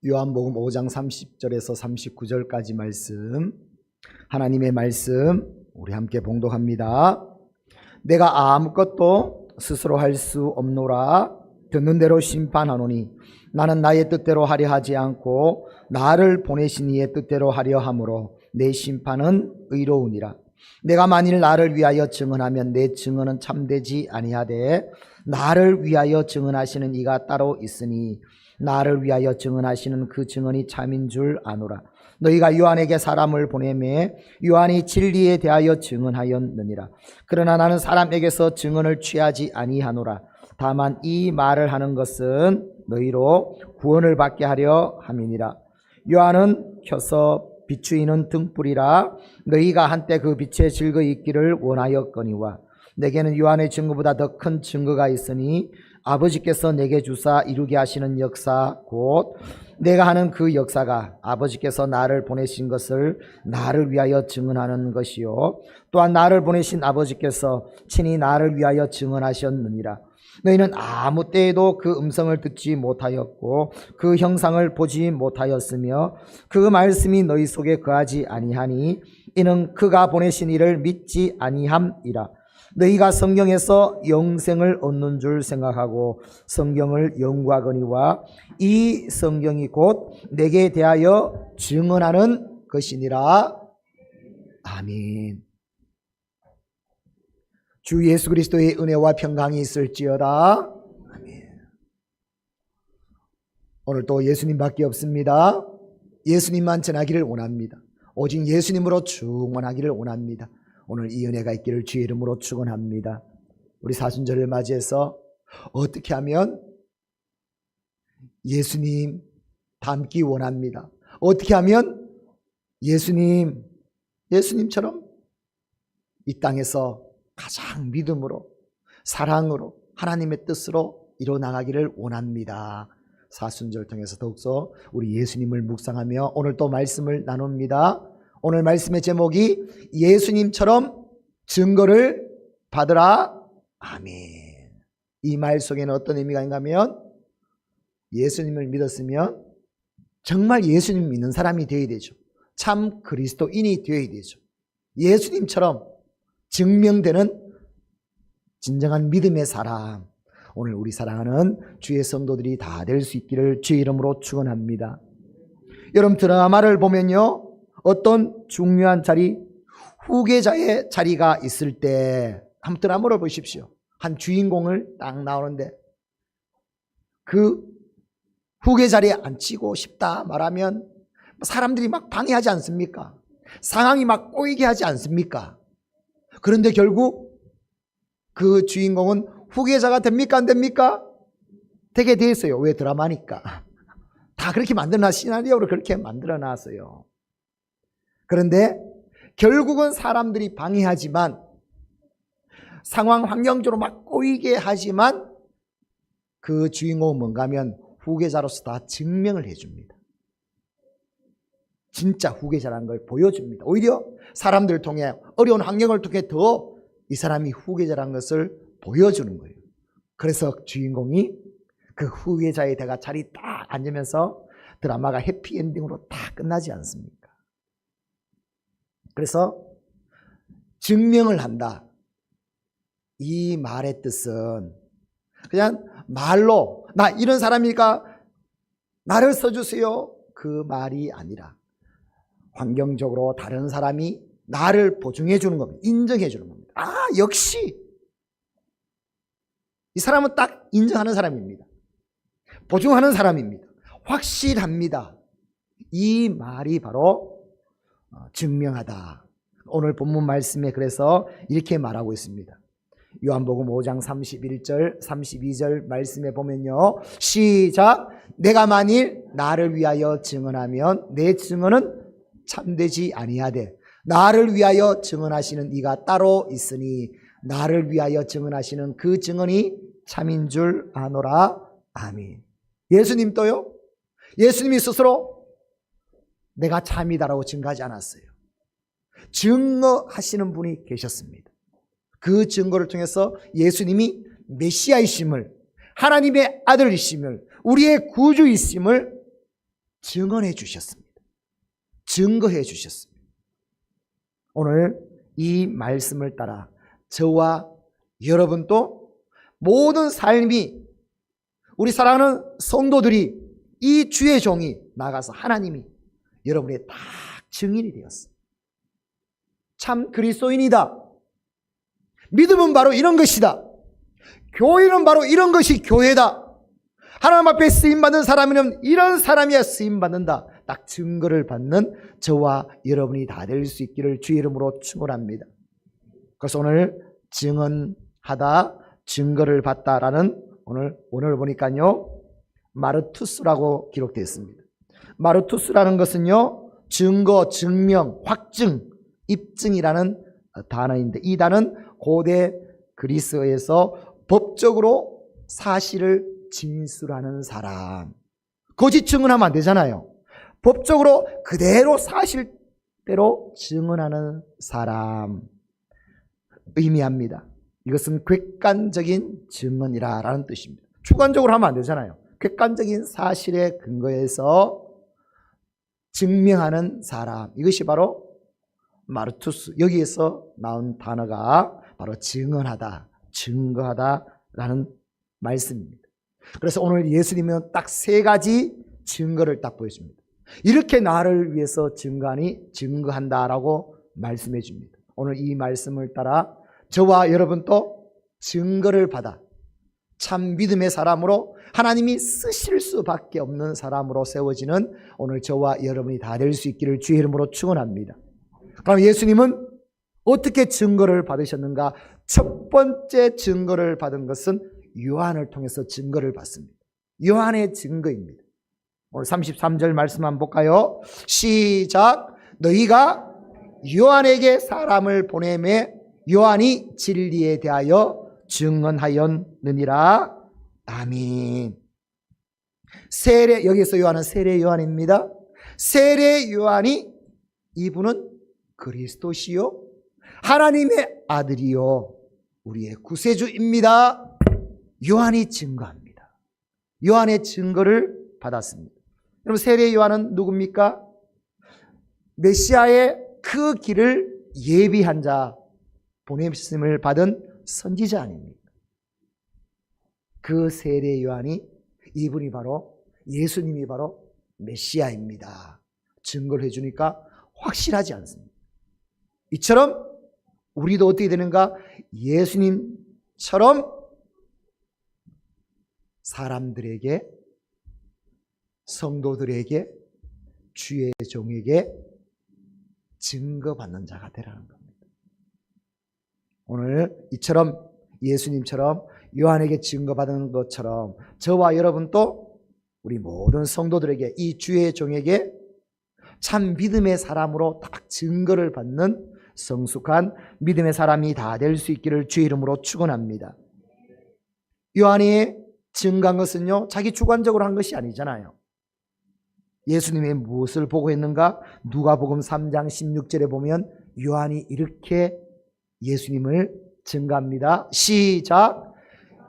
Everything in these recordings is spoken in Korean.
요한복음 5장 30절에서 39절까지 말씀, 하나님의 말씀 우리 함께 봉독합니다. 내가 아무것도 스스로 할 수 없노라. 듣는 대로 심판하노니 나는 나의 뜻대로 하려 하지 않고 나를 보내신 이의 뜻대로 하려 함으로 내 심판은 의로우니라. 내가 만일 나를 위하여 증언하면 내 증언은 참되지 아니하되 나를 위하여 증언하시는 이가 따로 있으니 나를 위하여 증언하시는 그 증언이 참인 줄 아노라. 너희가 요한에게 사람을 보내매 요한이 진리에 대하여 증언하였느니라. 그러나 나는 사람에게서 증언을 취하지 아니하노라. 다만 이 말을 하는 것은 너희로 구원을 받게 하려 함이니라. 요한은 켜서 비추이는 등불이라. 너희가 한때 그 빛에 즐거이 있기를 원하였거니와 내게는 요한의 증거보다 더 큰 증거가 있으니 아버지께서 내게 주사 이루게 하시는 역사 곧 내가 하는 그 역사가 아버지께서 나를 보내신 것을 나를 위하여 증언하는 것이요 또한 나를 보내신 아버지께서 친히 나를 위하여 증언하셨느니라. 너희는 아무 때에도 그 음성을 듣지 못하였고 그 형상을 보지 못하였으며 그 말씀이 너희 속에 거하지 아니하니 이는 그가 보내신 이를 믿지 아니함이라. 너희가 성경에서 영생을 얻는 줄 생각하고 성경을 연구하거니와 이 성경이 곧 내게 대하여 증언하는 것이니라. 아멘. 주 예수 그리스도의 은혜와 평강이 있을지어다. 아멘. 오늘 또 예수님밖에 없습니다. 예수님만 전하기를 원합니다. 오직 예수님으로 충만하기를 원합니다. 오늘 이 은혜가 있기를 주의 이름으로 축원합니다. 우리 사순절을 맞이해서 어떻게 하면 예수님 닮기 원합니다. 어떻게 하면 예수님처럼 이 땅에서 가장 믿음으로 사랑으로 하나님의 뜻으로 이뤄나가기를 원합니다. 사순절 통해서 더욱더 우리 예수님을 묵상하며 오늘 또 말씀을 나눕니다. 오늘 말씀의 제목이 예수님처럼 증거를 받으라. 아멘. 이 말 속에는 어떤 의미가 있는가 하면 예수님을 믿었으면 정말 예수님 믿는 사람이 되어야 되죠. 참 그리스도인이 되어야 되죠. 예수님처럼 증명되는 진정한 믿음의 사람, 오늘 우리 사랑하는 주의 성도들이 다 될 수 있기를 주의 이름으로 축원합니다. 여러분 드라마를 보면요, 어떤 중요한 자리, 후계자의 자리가 있을 때 한번 드라마를 보십시오. 한 주인공을 딱 나오는데 그 후계 자리에 앉히고 싶다 말하면 사람들이 막 방해하지 않습니까? 상황이 막 꼬이게 하지 않습니까? 그런데 결국 그 주인공은 후계자가 됩니까? 안 됩니까? 되게 돼 있어요. 왜? 드라마니까. 다 그렇게 만들어놨, 시나리오를 그렇게 만들어놨어요. 그런데 결국은 사람들이 방해하지만 상황 환경적으로 막 꼬이게 하지만 그 주인공은 뭔가 하면 후계자로서 다 증명을 해줍니다. 진짜 후계자라는 걸 보여줍니다. 오히려 사람들을 통해 어려운 환경을 통해 더 이 사람이 후계자라는 것을 보여주는 거예요. 그래서 주인공이 그 후계자의 대가 자리 딱 앉으면서 드라마가 해피엔딩으로 다 끝나지 않습니까? 그래서 증명을 한다. 이 말의 뜻은 그냥 말로 나 이런 사람이니까 나를 써주세요. 그 말이 아니라 환경적으로 다른 사람이 나를 보증해 주는 겁니다. 인정해 주는 겁니다. 아, 역시 이 사람은 딱 인정하는 사람입니다. 보증하는 사람입니다. 확실합니다. 이 말이 바로 증명하다. 오늘 본문 말씀에 그래서 이렇게 말하고 있습니다. 요한복음 5장 31절 32절 말씀에 보면요, 시작. 내가 만일 나를 위하여 증언하면 내 증언은 참되지 아니하되 나를 위하여 증언하시는 이가 따로 있으니 나를 위하여 증언하시는 그 증언이 참인 줄 아노라. 아멘. 예수님도요, 예수님이 스스로 내가 참이다라고 증거하지 않았어요. 증거하시는 분이 계셨습니다. 그 증거를 통해서 예수님이 메시아이심을, 하나님의 아들이심을, 우리의 구주이심을 증언해 주셨습니다. 증거해 주셨습니다. 오늘 이 말씀을 따라 저와 여러분도 모든 삶이 우리 사랑하는 성도들이 이 주의 종이 나가서 하나님이 여러분의 딱 증인이 되었어. 참 그리스도인이다. 믿음은 바로 이런 것이다. 교회는 바로 이런 것이 교회다. 하나님 앞에 쓰임받는 사람이면 이런 사람이야 쓰임받는다. 딱 증거를 받는 저와 여러분이 다 될 수 있기를 주의 이름으로 축원합니다. 그래서 오늘 증언하다, 증거를 받다라는 오늘 보니까요 마르투스라고 기록되어 있습니다. 마르투스라는 것은요 증거, 증명, 확증, 입증이라는 단어인데 이 단어는 고대 그리스에서 법적으로 사실을 진술하는 사람. 거짓 증언하면 안 되잖아요. 법적으로 그대로 사실대로 증언하는 사람 의미합니다. 이것은 객관적인 증언이라는 뜻입니다. 주관적으로 하면 안 되잖아요. 객관적인 사실에 근거해서 증명하는 사람. 이것이 바로 마르투스. 여기에서 나온 단어가 바로 증언하다, 증거하다라는 말씀입니다. 그래서 오늘 예수님은 딱 세 가지 증거를 딱 보여줍니다. 이렇게 나를 위해서 증거한다라고 말씀해 줍니다. 오늘 이 말씀을 따라 저와 여러분도 증거를 받아 참 믿음의 사람으로 하나님이 쓰실 수밖에 없는 사람으로 세워지는 오늘 저와 여러분이 다 될 수 있기를 주의 이름으로 축원합니다. 그럼 예수님은 어떻게 증거를 받으셨는가? 첫 번째 증거를 받은 것은 요한을 통해서 증거를 받습니다. 요한의 증거입니다. 오늘 33절 말씀 한번 볼까요? 시작. 너희가 요한에게 사람을 보내매 요한이 진리에 대하여 증언하였느니라. 아멘. 세례, 여기서 요한은 세례 요한입니다. 세례 요한이 이분은 그리스도시요 하나님의 아들이요 우리의 구세주입니다. 요한이 증거합니다. 요한의 증거를 받았습니다. 여러분 세례 요한은 누굽니까? 메시아의 그 길을 예비한 자, 보냄을 받은 선지자 아닙니까? 그 세례 요한이 이분이 바로 예수님이 바로 메시아입니다. 증거를 해주니까 확실하지 않습니다. 이처럼 우리도 어떻게 되는가? 예수님처럼 사람들에게, 성도들에게, 주의 종에게 증거받는 자가 되라는 겁니다. 오늘 이처럼 예수님처럼 요한에게 증거받은 것처럼 저와 여러분도 우리 모든 성도들에게 이 주의 종에게 참 믿음의 사람으로 딱 증거를 받는 성숙한 믿음의 사람이 다 될 수 있기를 주의 이름으로 축원합니다. 요한이 증거한 것은요 자기 주관적으로 한 것이 아니잖아요. 예수님이 무엇을 보고 했는가? 누가복음 3장 16절에 보면 요한이 이렇게 예수님을 증거합니다. 시작.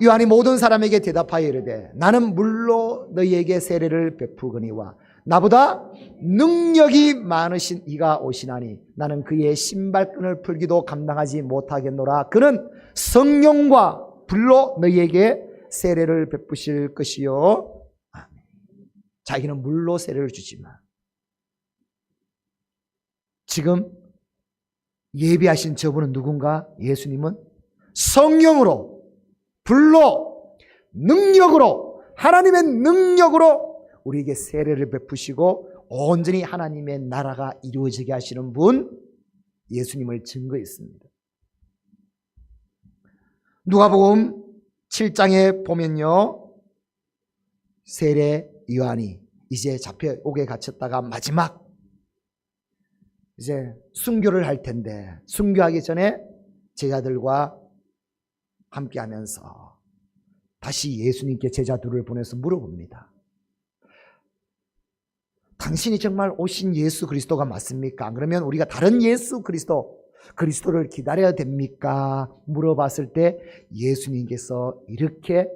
요한이 모든 사람에게 대답하여 이르되 나는 물로 너희에게 세례를 베푸거니와 나보다 능력이 많으신 이가 오시나니 나는 그의 신발끈을 풀기도 감당하지 못하겠노라. 그는 성령과 불로 너희에게 세례를 베푸실 것이요. 자기는 물로 세례를 주지만 지금 예비하신 저분은 누군가? 예수님은 성령으로, 불로, 능력으로, 하나님의 능력으로 우리에게 세례를 베푸시고 온전히 하나님의 나라가 이루어지게 하시는 분, 예수님을 증거했습니다. 누가복음 7장에 보면요 세례 요한이 이제 잡혀오게 갇혔다가 마지막 이제 순교를 할 텐데 순교하기 전에 제자들과 함께 하면서 다시 예수님께 제자들을 보내서 물어봅니다. 당신이 정말 오신 예수 그리스도가 맞습니까? 안 그러면 우리가 다른 예수 그리스도를 기다려야 됩니까? 물어봤을 때 예수님께서 이렇게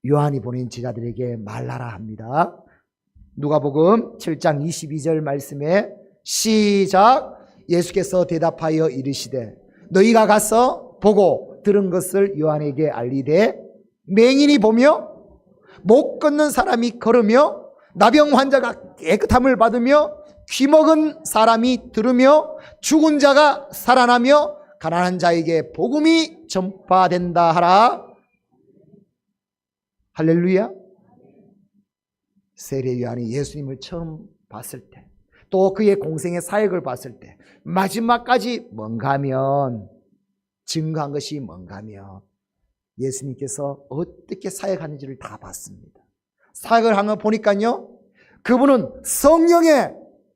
요한이 보낸 제자들에게 말하라 합니다. 누가복음 7장 22절 말씀에 시작. 예수께서 대답하여 이르시되 너희가 가서 보고 들은 것을 요한에게 알리되 맹인이 보며 못 걷는 사람이 걸으며 나병 환자가 깨끗함을 받으며 귀먹은 사람이 들으며 죽은 자가 살아나며 가난한 자에게 복음이 전파된다 하라. 할렐루야. 세례 요한이 예수님을 처음 봤을 때, 또 그의 공생의 사역을 봤을 때 마지막까지 뭔가 하면 증거한 것이 뭔가 하면 예수님께서 어떻게 사역하는지를 다 봤습니다. 사역을 한 거 보니까요, 그분은 성령의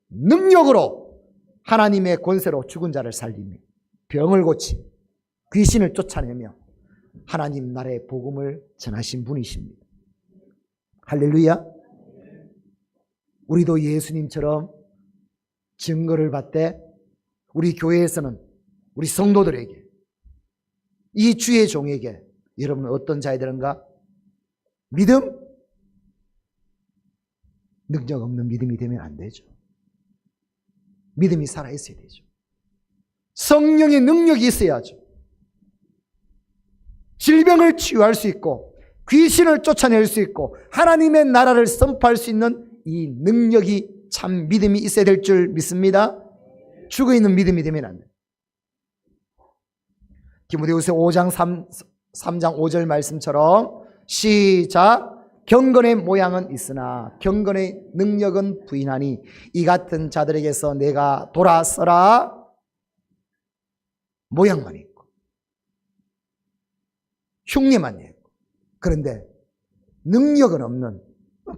능력으로 하나님의 권세로 죽은 자를 살리며 병을 고치 귀신을 쫓아내며 하나님 나라의 복음을 전하신 분이십니다. 할렐루야. 우리도 예수님처럼 증거를 받되 우리 교회에서는 우리 성도들에게, 이 주의 종에게 여러분은 어떤 자야 되는가? 믿음? 능력 없는 믿음이 되면 안 되죠. 믿음이 살아있어야 되죠. 성령의 능력이 있어야죠. 질병을 치유할 수 있고 귀신을 쫓아낼 수 있고 하나님의 나라를 선포할 수 있는 이 능력이 참 믿음이 있어야 될 줄 믿습니다. 죽어있는 믿음이 되면 안 돼요. 디모데후서 5장 3장 5절 말씀처럼 시작. 경건의 모양은 있으나 경건의 능력은 부인하니 이 같은 자들에게서 내가 돌아서라. 모양만 있고 흉내만 내고 그런데 능력은 없는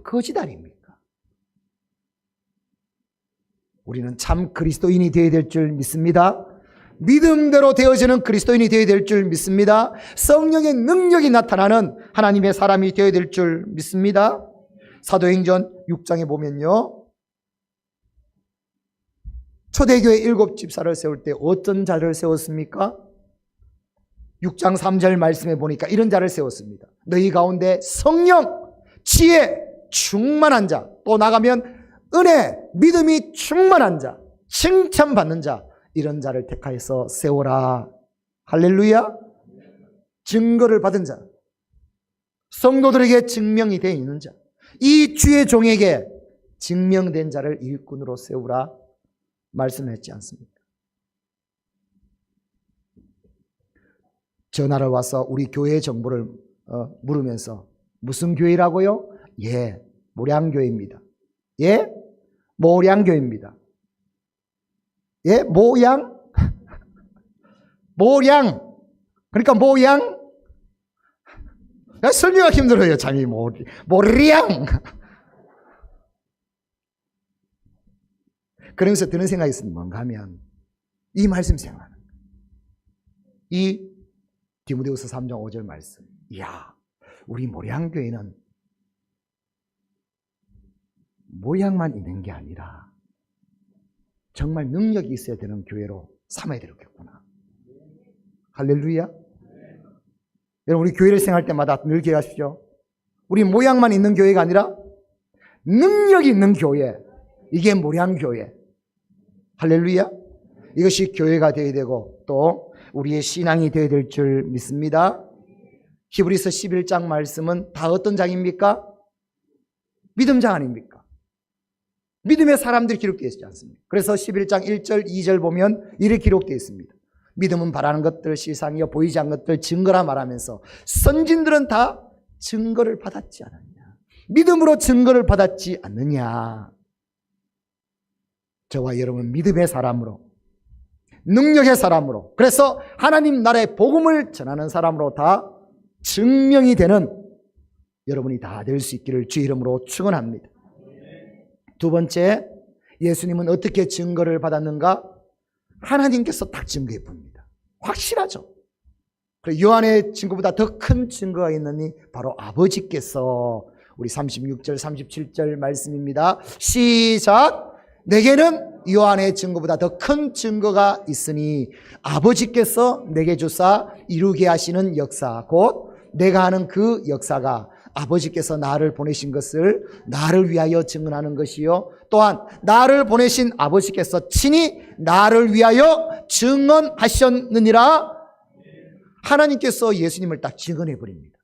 거짓 아닙니까? 우리는 참 그리스도인이 되어야 될 줄 믿습니다. 믿음대로 되어지는 그리스도인이 되어야 될 줄 믿습니다. 성령의 능력이 나타나는 하나님의 사람이 되어야 될 줄 믿습니다. 사도행전 6장에 보면요, 초대교회 7집사를 세울 때 어떤 자를 세웠습니까? 6장 3절 말씀에 보니까 이런 자를 세웠습니다. 너희 가운데 성령, 지혜 충만한 자, 또 나가면 은혜, 믿음이 충만한 자, 칭찬받는 자, 이런 자를 택하여서 세워라. 할렐루야. 증거를 받은 자, 성도들에게 증명이 되어 있는 자, 이 주의 종에게 증명된 자를 일꾼으로 세우라 말씀했지 않습니까? 전화를 와서 우리 교회 정보를 물으면서 무슨 교회라고요? 예, 모량교회입니다. 예, 모량교회입니다. 예, 모양? 모량. 그러니까 모양? 설명하기 힘들어요. 참이 모량. 그러면서 드는 생각이 있습니다. 뭔가 하면 이 말씀 생각하는 거예요. 이 디모데후서 3장 5절 말씀. 이야, 우리 모량교회는 모양만 있는 게 아니라 정말 능력이 있어야 되는 교회로 삼아야 되겠구나. 할렐루야. 여러분, 우리 교회를 생각할 때마다 늘 기억하십시오. 우리 모양만 있는 교회가 아니라 능력이 있는 교회, 이게 모량교회. 할렐루야. 이것이 교회가 되어야 되고 또 우리의 신앙이 되어야 될 줄 믿습니다. 히브리서 11장 말씀은 다 어떤 장입니까? 믿음장 아닙니까? 믿음의 사람들이 기록되어 있지 않습니까? 그래서 11장 1절 2절 보면 이렇게 기록되어 있습니다. 믿음은 바라는 것들 시상이요 보이지 않는 것들 증거라 말하면서 선진들은 다 증거를 받았지 않았냐? 믿음으로 증거를 받았지 않느냐? 저와 여러분은 믿음의 사람으로, 능력의 사람으로, 그래서 하나님 나라의 복음을 전하는 사람으로 다 증명이 되는 여러분이 다 될 수 있기를 주의 이름으로 축원합니다. 두 번째, 예수님은 어떻게 증거를 받았는가? 하나님께서 딱 증거해 봅니다. 확실하죠. 요한의 증거보다 더 큰 증거가 있느니 바로 아버지께서, 우리 36절 37절 말씀입니다. 시작. 내게는 요한의 증거보다 더 큰 증거가 있으니 아버지께서 내게 주사 이루게 하시는 역사, 곧 내가 하는 그 역사가 아버지께서 나를 보내신 것을 나를 위하여 증언하는 것이요, 또한 나를 보내신 아버지께서 친히 나를 위하여 증언하셨느니라. 하나님께서 예수님을 딱 증언해 버립니다.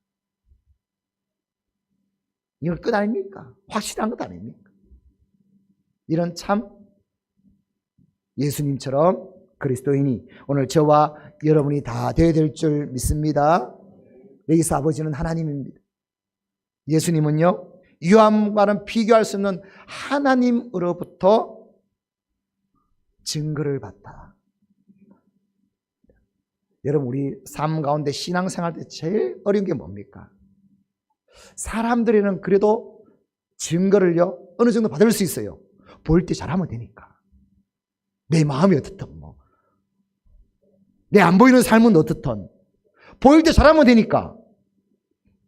이건 끝 아닙니까? 확실한 것 아닙니까? 이런 참 예수님처럼 그리스도인이 오늘 저와 여러분이 다 되어야 될 줄 믿습니다. 여기서 아버지는 하나님입니다. 예수님은요, 유함과는 비교할 수 없는 하나님으로부터 증거를 받다. 여러분, 우리 삶 가운데 신앙생활 때 제일 어려운 게 뭡니까? 사람들에는 그래도 증거를요 어느 정도 받을 수 있어요. 보일 때 잘하면 되니까. 내 마음이 어떻든 뭐, 내 안 보이는 삶은 어떻든 보일 때 잘하면 되니까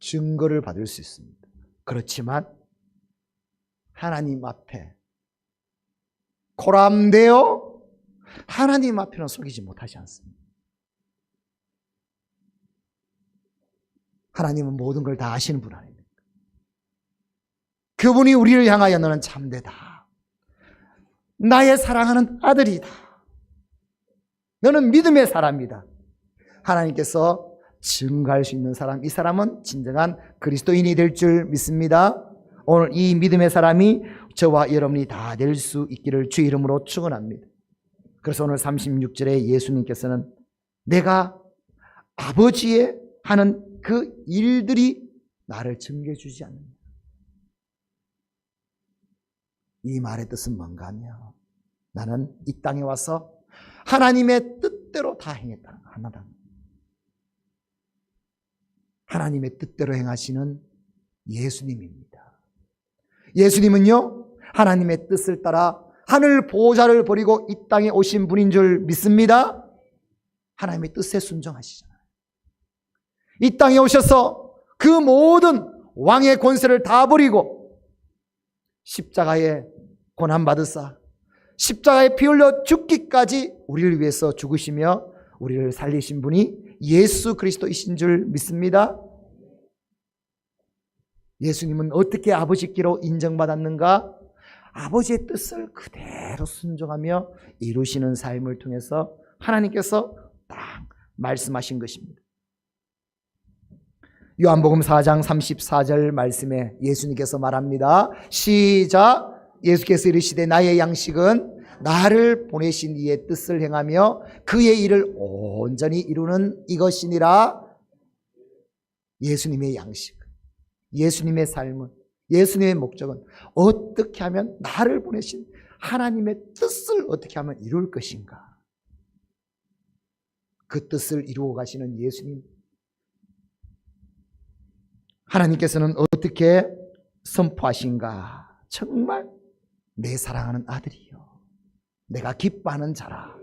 증거를 받을 수 있습니다. 그렇지만 하나님 앞에 코람되어 하나님 앞에는 속이지 못하지 않습니다. 하나님은 모든 걸 다 아시는 분 아닙니까? 그분이 우리를 향하여 너는 참되다, 나의 사랑하는 아들이다, 너는 믿음의 사람이다, 하나님께서 증거할 수 있는 사람, 이 사람은 진정한 그리스도인이 될 줄 믿습니다. 오늘 이 믿음의 사람이 저와 여러분이 다 될 수 있기를 주의 이름으로 축원합니다. 그래서 오늘 36절에 예수님께서는 내가 아버지의 하는 그 일들이 나를 증거해 주지 않느냐. 이 말의 뜻은 뭔가 하며, 나는 이 땅에 와서 하나님의 뜻대로 다 행했다는 거 하나다. 하나님의 뜻대로 행하시는 예수님입니다. 예수님은요, 하나님의 뜻을 따라 하늘 보좌를 버리고 이 땅에 오신 분인 줄 믿습니다. 하나님의 뜻에 순종하시잖아요. 이 땅에 오셔서 그 모든 왕의 권세를 다 버리고 십자가에 고난받으사 십자가에 피 흘려 죽기까지 우리를 위해서 죽으시며 우리를 살리신 분이 예수 그리스도이신 줄 믿습니다. 예수님은 어떻게 아버지께로 인정받았는가? 아버지의 뜻을 그대로 순종하며 이루시는 삶을 통해서 하나님께서 딱 말씀하신 것입니다. 요한복음 4장 34절 말씀에 예수님께서 말합니다. 시작. 예수께서 이르시되 나의 양식은 나를 보내신 이의 뜻을 행하며 그의 일을 온전히 이루는 이것이니라. 예수님의 양식, 예수님의 삶은, 예수님의 목적은 어떻게 하면 나를 보내신 하나님의 뜻을 어떻게 하면 이룰 것인가. 그 뜻을 이루어 가시는 예수님, 하나님께서는 어떻게 선포하신가? 정말 내 사랑하는 아들이요, 내가 기뻐하는 자라.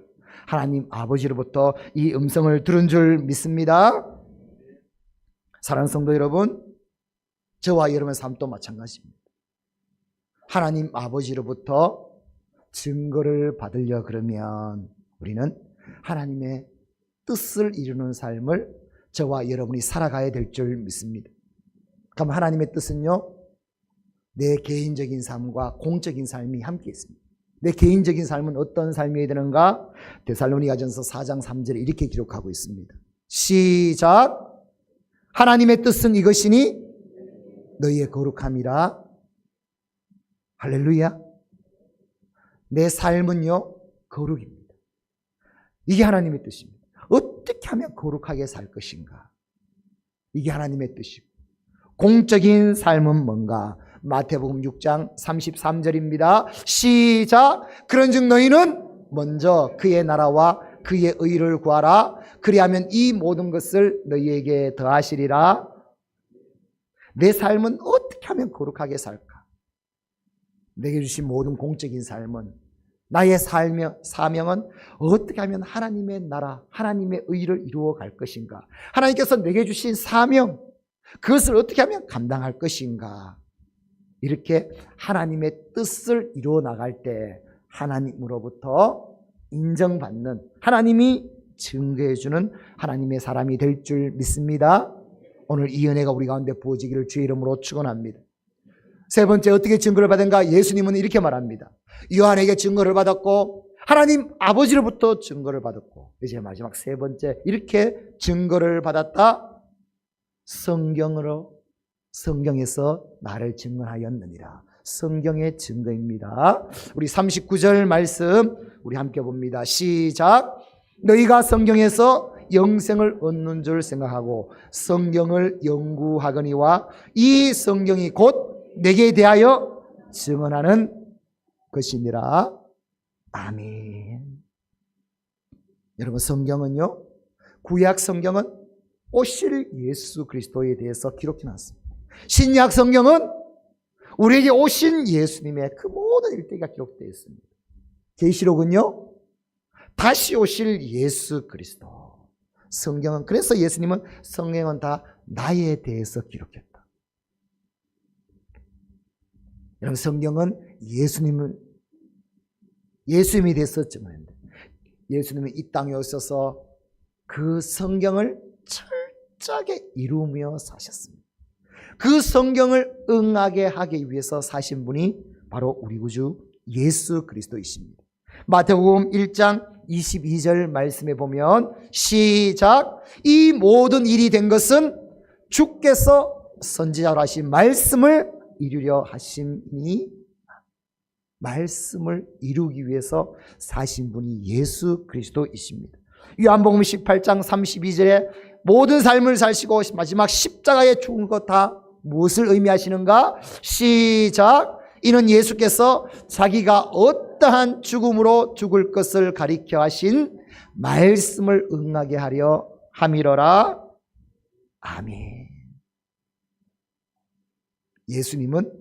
하나님 아버지로부터 이 음성을 들은 줄 믿습니다. 사랑하는 성도 여러분, 저와 여러분의 삶도 마찬가지입니다. 하나님 아버지로부터 증거를 받으려 그러면 우리는 하나님의 뜻을 이루는 삶을 저와 여러분이 살아가야 될 줄 믿습니다. 그럼 하나님의 뜻은요, 내 개인적인 삶과 공적인 삶이 함께 있습니다. 내 개인적인 삶은 어떤 삶이어야 되는가? 데살로니가전서 4장 3절에 이렇게 기록하고 있습니다. 시작. 하나님의 뜻은 이것이니 너희의 거룩함이라. 할렐루야. 내 삶은요, 거룩입니다. 이게 하나님의 뜻입니다. 어떻게 하면 거룩하게 살 것인가? 이게 하나님의 뜻이고, 공적인 삶은 뭔가? 마태복음 6장 33절입니다. 시작. 그런즉 너희는 먼저 그의 나라와 그의 의를 구하라. 그리하면 이 모든 것을 너희에게 더하시리라. 내 삶은 어떻게 하면 거룩하게 살까? 내게 주신 모든 공적인 삶은, 나의 사명은 어떻게 하면 하나님의 나라, 하나님의 의를 이루어 갈 것인가? 하나님께서 내게 주신 사명, 그것을 어떻게 하면 감당할 것인가? 이렇게 하나님의 뜻을 이루어 나갈 때 하나님으로부터 인정받는, 하나님이 증거해 주는 하나님의 사람이 될 줄 믿습니다. 오늘 이 은혜가 우리 가운데 부어지기를 주의 이름으로 축원합니다. 세 번째, 어떻게 증거를 받은가? 예수님은 이렇게 말합니다. 요한에게 증거를 받았고 하나님 아버지로부터 증거를 받았고, 이제 마지막 세 번째, 이렇게 증거를 받았다. 성경에서 나를 증언하였느니라. 성경의 증거입니다. 우리 39절 말씀 우리 함께 봅니다. 시작. 너희가 성경에서 영생을 얻는 줄 생각하고 성경을 연구하거니와 이 성경이 곧 내게 대하여 증언하는 것이니라. 아멘. 여러분, 성경은요, 구약 성경은 오실 예수 그리스도에 대해서 기록해 놨습니다. 신약 성경은 우리에게 오신 예수님의 그 모든 일대가 기록되어 있습니다. 계시록은요, 다시 오실 예수 그리스도. 성경은, 그래서 예수님은 성경은 다 나에 대해서 기록했다. 여러분, 성경은 예수님에 대해서 증언했는데, 예수님이 이 땅에 오셔서 그 성경을 철저하게 이루며 사셨습니다. 그 성경을 응하게 하기 위해서 사신 분이 바로 우리 구주 예수 그리스도이십니다. 마태복음 1장 22절 말씀에 보면 시작. 이 모든 일이 된 것은 주께서 선지자로 하신 말씀을 이루려 하심이니, 말씀을 이루기 위해서 사신 분이 예수 그리스도이십니다. 요한복음 18장 32절에 모든 삶을 사시고 마지막 십자가에 죽은 것 다 무엇을 의미하시는가? 시작. 이는 예수께서 자기가 어떠한 죽음으로 죽을 것을 가리켜 하신 말씀을 응하게 하려 함이로라. 아멘. 예수님은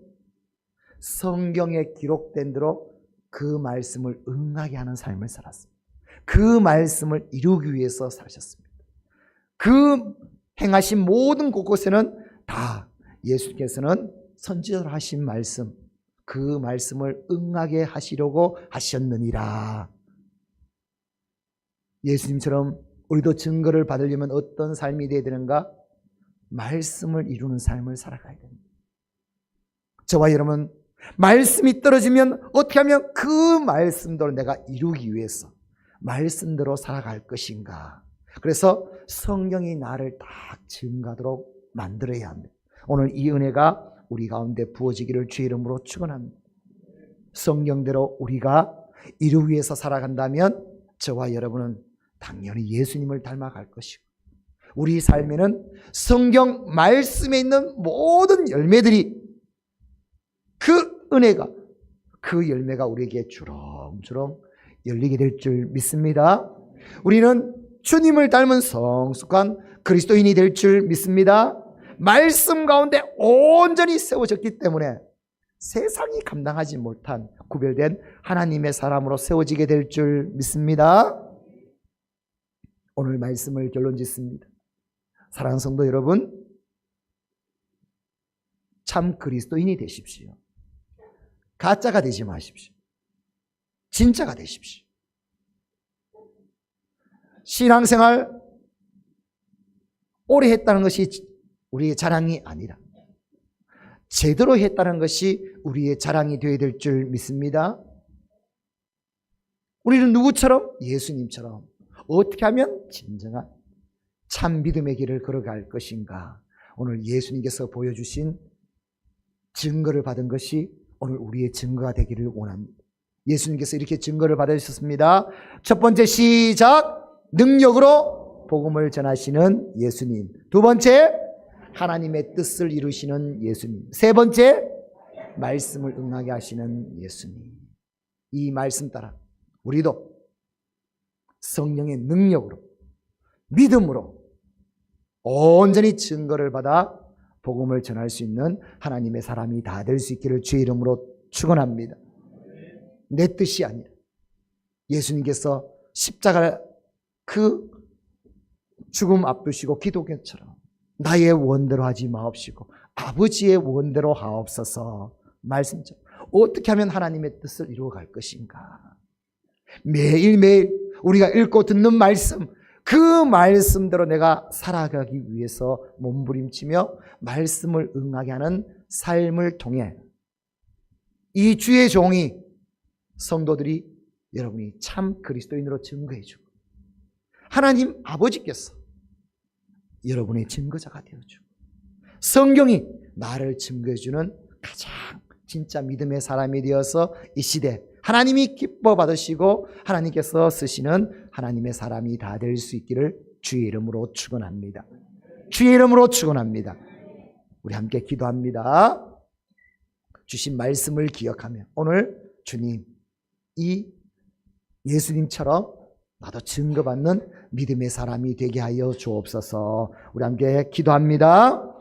성경에 기록된 대로 그 말씀을 응하게 하는 삶을 살았습니다. 그 말씀을 이루기 위해서 사셨습니다. 그 행하신 모든 곳곳에는 다 예수께서는 선지자로 하신 말씀, 그 말씀을 응하게 하시려고 하셨느니라. 예수님처럼 우리도 증거를 받으려면 어떤 삶이 되어야 되는가? 말씀을 이루는 삶을 살아가야 됩니다. 저와 여러분, 말씀이 떨어지면 어떻게 하면 그 말씀대로 내가 이루기 위해서 말씀대로 살아갈 것인가? 그래서 성경이 나를 딱 증거하도록 만들어야 합니다. 오늘 이 은혜가 우리 가운데 부어지기를 주의 이름으로 축원합니다. 성경대로 우리가 이루기 위해서 살아간다면 저와 여러분은 당연히 예수님을 닮아갈 것이고, 우리 삶에는 성경 말씀에 있는 모든 열매들이, 그 은혜가, 그 열매가 우리에게 주렁주렁 열리게 될 줄 믿습니다. 우리는 주님을 닮은 성숙한 그리스도인이 될 줄 믿습니다. 말씀 가운데 온전히 세워졌기 때문에 세상이 감당하지 못한 구별된 하나님의 사람으로 세워지게 될 줄 믿습니다. 오늘 말씀을 결론 짓습니다. 사랑하는 성도 여러분, 참 그리스도인이 되십시오. 가짜가 되지 마십시오. 진짜가 되십시오. 신앙생활 오래 했다는 것이 우리의 자랑이 아니라 제대로 했다는 것이 우리의 자랑이 되어야 될 줄 믿습니다. 우리는 누구처럼? 예수님처럼 어떻게 하면 진정한 참 믿음의 길을 걸어갈 것인가? 오늘 예수님께서 보여주신 증거를 받은 것이 오늘 우리의 증거가 되기를 원합니다. 예수님께서 이렇게 증거를 받으셨습니다. 첫 번째, 시작. 능력으로 복음을 전하시는 예수님. 두 번째, 하나님의 뜻을 이루시는 예수님. 세 번째, 말씀을 응하게 하시는 예수님. 이 말씀 따라 우리도 성령의 능력으로, 믿음으로 온전히 증거를 받아 복음을 전할 수 있는 하나님의 사람이 다 될 수 있기를 주의 이름으로 축원합니다. 내 뜻이 아니라 예수님께서 십자가 그 죽음 앞두시고 기도교처럼 나의 원대로 하지 마옵시고 아버지의 원대로 하옵소서. 말씀처럼 어떻게 하면 하나님의 뜻을 이루어갈 것인가? 매일매일 우리가 읽고 듣는 말씀, 그 말씀대로 내가 살아가기 위해서 몸부림치며 말씀을 응하게 하는 삶을 통해 이 주의 종이 성도들이 여러분이 참 그리스도인으로 증거해주고 하나님 아버지께서 여러분의 증거자가 되어주고 성경이 나를 증거해주는 가장 진짜 믿음의 사람이 되어서 이 시대 하나님이 기뻐 받으시고 하나님께서 쓰시는 하나님의 사람이 다 될 수 있기를 주의 이름으로 축원합니다. 주의 이름으로 축원합니다. 우리 함께 기도합니다. 주신 말씀을 기억하며 오늘 주님 이 예수님처럼 나도 증거받는 믿음의 사람이 되게 하여 주옵소서. 우리 함께 기도합니다.